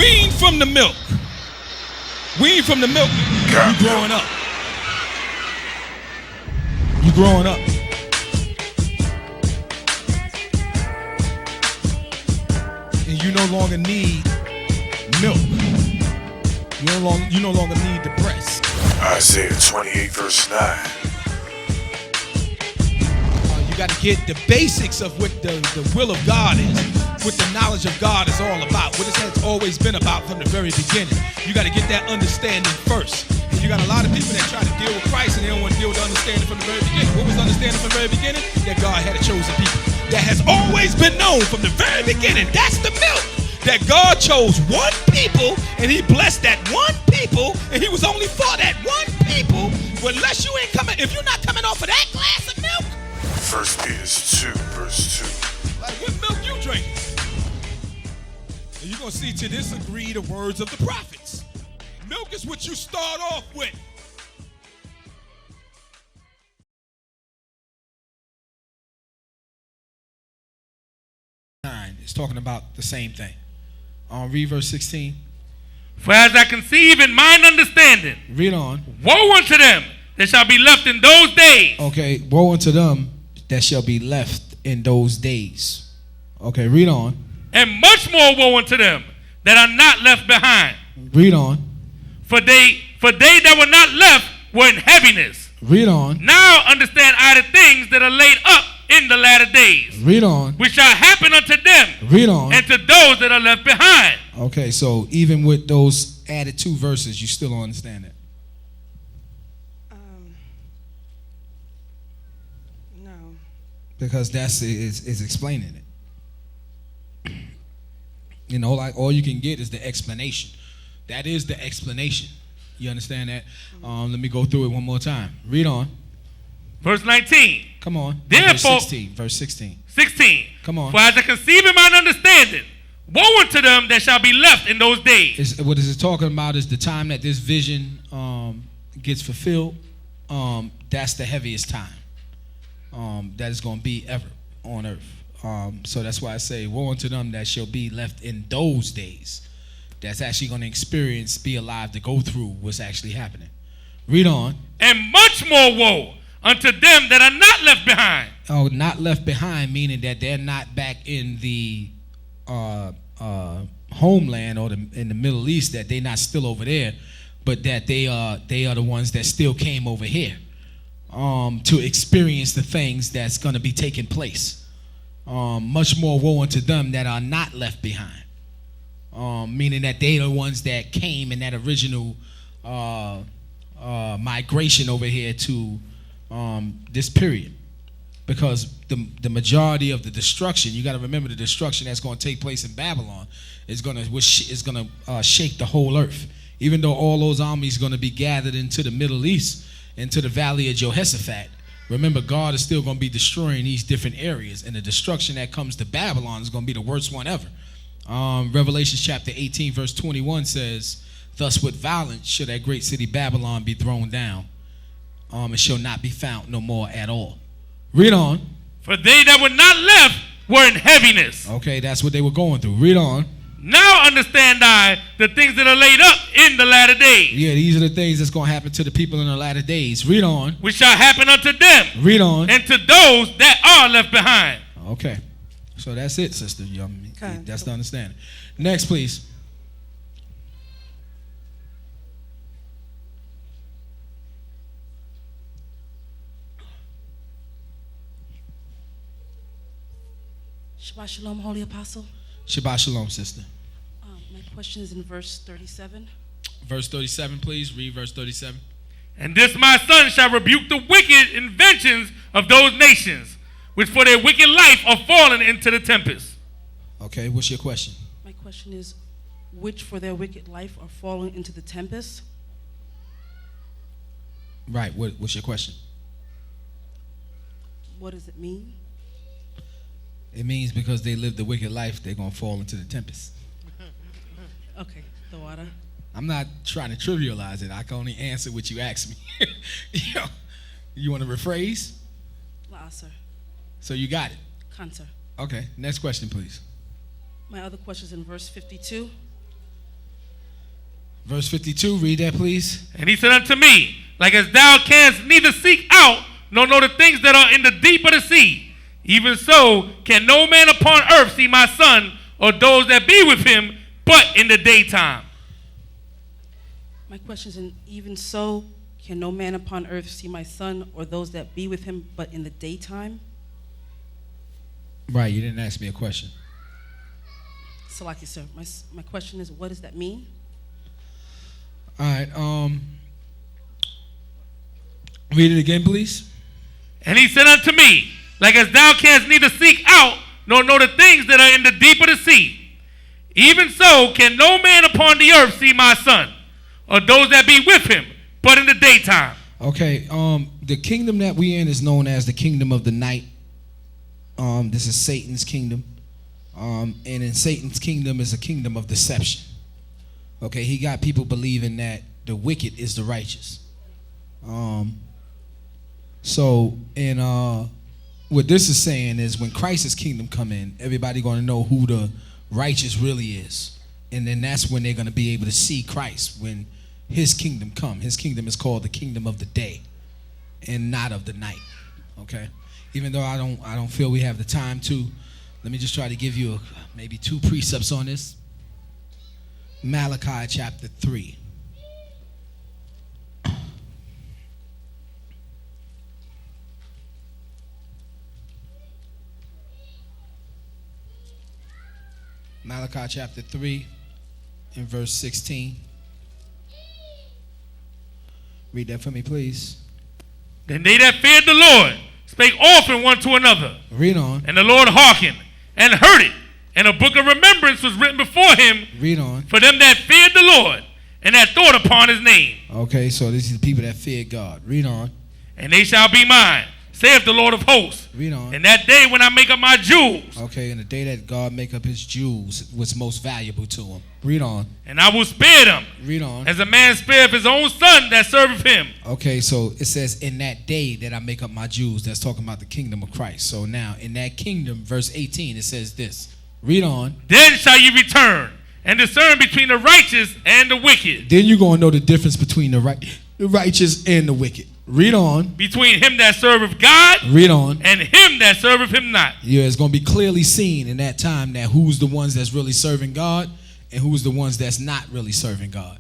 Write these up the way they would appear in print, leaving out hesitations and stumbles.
wean from the milk. Wean from the milk. You growing up. You growing up. And you no longer need milk. You no longer need the breast. Isaiah 28 verse 9. You got to get the basics of what the will of God is, what the knowledge of God is all about, what it has always been about from the very beginning. You got to get that understanding first. And you got a lot of people that try to deal with Christ and they don't want to deal with the understanding from the very beginning. What was the understanding from the very beginning? That God had a chosen people. That has always been known from the very beginning. That's the milk. That God chose one people and he blessed that one people and he was only for that one people. Well, unless you ain't coming, if you're not coming off of that glass of milk. 1 Peter 2 verse 2. Like what milk you drinking? And you're going to see to this agree the words of the prophets. Milk is what you start off with. It's talking about the same thing. Read verse 16. For as I conceive in mine understanding, read on. Woe unto them that shall be left in those days. Okay, woe unto them that shall be left in those days. Okay, read on. And much more woe unto them that are not left behind. Read on. For they that were not left were in heaviness. Read on. Now understand I the things that are laid up in the latter days. Read on. Which shall happen unto them. Read on. And to those that are left behind. Okay, so even with those added 2 verses, you still don't understand it. No. Because that's is explaining it. You know, like all you can get is the explanation. That is the explanation. You understand that? Let me go through it one more time. Read on. Verse 19. Come on. Therefore, verse 16. 16. Come on. For as I conceive in mine understanding, woe unto them that shall be left in those days. What is it talking about is the time that this vision gets fulfilled. That's the heaviest time that is going to be ever on earth. So that's why I say, woe unto them that shall be left in those days. That's actually going to experience, be alive to go through what's actually happening. Read on. And much more woe unto them that are not left behind. Oh, not left behind, meaning that they're not back in the homeland or in the Middle East, that they're not still over there, but that they are the ones that still came over here to experience the things that's going to be taking place. Much more woe unto them that are not left behind. Meaning that they are the ones that came in that original migration over here to this period. Because the majority of the destruction, you got to remember the destruction that's going to take place in Babylon is going to shake the whole earth. Even though all those armies are going to be gathered into the Middle East, into the valley of Jehoshaphat, remember God is still going to be destroying these different areas, and the destruction that comes to Babylon is going to be the worst one ever. Revelation chapter 18 verse 21 says, thus with violence shall that great city Babylon be thrown down, and shall not be found no more at all. Read on. For they that were not left were in heaviness. Okay, that's what they were going through. Read on. Now understand I the things that are laid up in the latter days. Yeah, these are the things that's going to happen to the people in the latter days. Read on. Which shall happen unto them. Read on. And to those that are left behind. Okay. So that's it, sister. Okay. That's the understanding. Next, please. Shabbat Shalom, Holy Apostle. Shabbat Shalom, sister. My question is in verse 37. Verse 37, please. Read verse 37. And this my son shall rebuke the wicked inventions of those nations, which for their wicked life are fallen into the tempest. Okay, what's your question? My question is, which for their wicked life are fallen into the tempest? Right, what's your question? What does it mean? It means because they live the wicked life, they're going to fall into the tempest. Okay, the water. I'm not trying to trivialize it. I can only answer what you asked me. You want to rephrase? La'asar. So you got it. Cancer. Okay, next question, please. My other question is in verse 52. Verse 52, read that, please. And he said unto me, like as thou canst neither seek out nor know the things that are in the deep of the sea, even so can no man upon earth see my son or those that be with him, but in the daytime. My question is, and even so, can no man upon earth see my son or those that be with him, but in the daytime? Right, you didn't ask me a question. Salaki, sir. My question is, what does that mean? All right, read it again, please. And he said unto me, like as thou canst neither seek out nor know the things that are in the deep of the sea, even so can no man upon the earth see my son or those that be with him, but in the daytime. Okay, the kingdom that we in is known as the kingdom of the night. This is Satan's kingdom. And in Satan's kingdom is a kingdom of deception. Okay, he got people believing that the wicked is the righteous. So, what this is saying is when Christ's kingdom come in, everybody going to know who the righteous really is. And then that's when they're going to be able to see Christ when his kingdom come. His kingdom is called the kingdom of the day and not of the night. Okay? Even though I don't feel we have the time to, let me just try to give you maybe 2 precepts on this. Malachi chapter 3. Malachi chapter 3 and verse 16. Read that for me, please. Then they that feared the Lord spake often one to another. Read on. And the Lord hearkened and heard it. And a book of remembrance was written before him. Read on. For them that feared the Lord and that thought upon his name. Okay, so this is the people that fear God. Read on. And they shall be mine, saith the Lord of hosts. Read on. And that day when I make up my jewels. Okay, in the day that God make up his jewels, what's most valuable to him. Read on. And I will spare them. Read on. As a man spareth his own son that serveth him. Okay, so it says, in that day that I make up my jewels, that's talking about the kingdom of Christ. So now, in that kingdom, verse 18, it says this. Read on. Then shall ye return and discern between the righteous and the wicked. Then you're going to know the difference between the righteous and the wicked. Read on. Between him that serveth God. Read on. And him that serveth him not. Yeah, it's going to be clearly seen in that time that who's the ones that's really serving God and who's the ones that's not really serving God.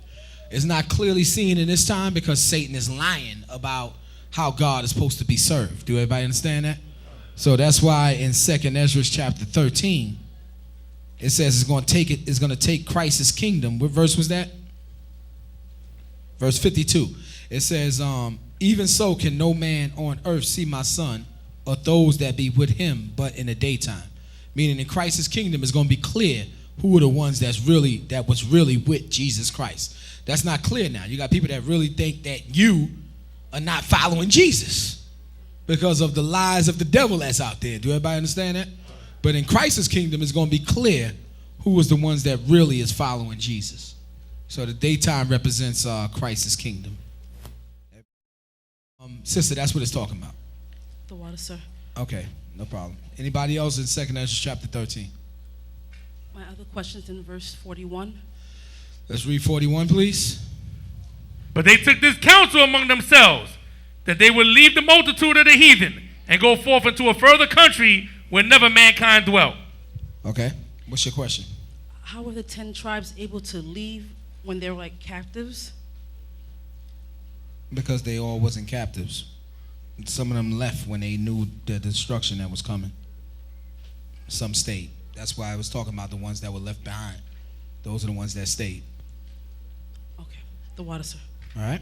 It's not clearly seen in this time because Satan is lying about how God is supposed to be served. Do everybody understand that? So that's why in 2nd Ezra chapter 13, it says it's going to take Christ's kingdom. What verse was that? Verse 52. It says, even so can no man on earth see my son or those that be with him, but in the daytime. Meaning in Christ's kingdom it's going to be clear who are the ones that was really with Jesus Christ. That's not clear now. You got people that really think that you are not following Jesus because of the lies of the devil that's out there. Do everybody understand that? But in Christ's kingdom, it's going to be clear who is the ones that really is following Jesus. So the daytime represents Christ's kingdom. Sister, that's what it's talking about. The water, sir. Okay, no problem. Anybody else in 2nd Ezra chapter 13? My other question is in verse 41. Let's read 41, please. But they took this counsel among themselves, that they would leave the multitude of the heathen and go forth into a further country where never mankind dwelt. Okay, what's your question? How were the 10 tribes able to leave when they were like captives? Because they all wasn't captives. Some of them left when they knew the destruction that was coming. Some stayed. That's why I was talking about the ones that were left behind. Those are the ones that stayed. Okay. The water, sir. All right.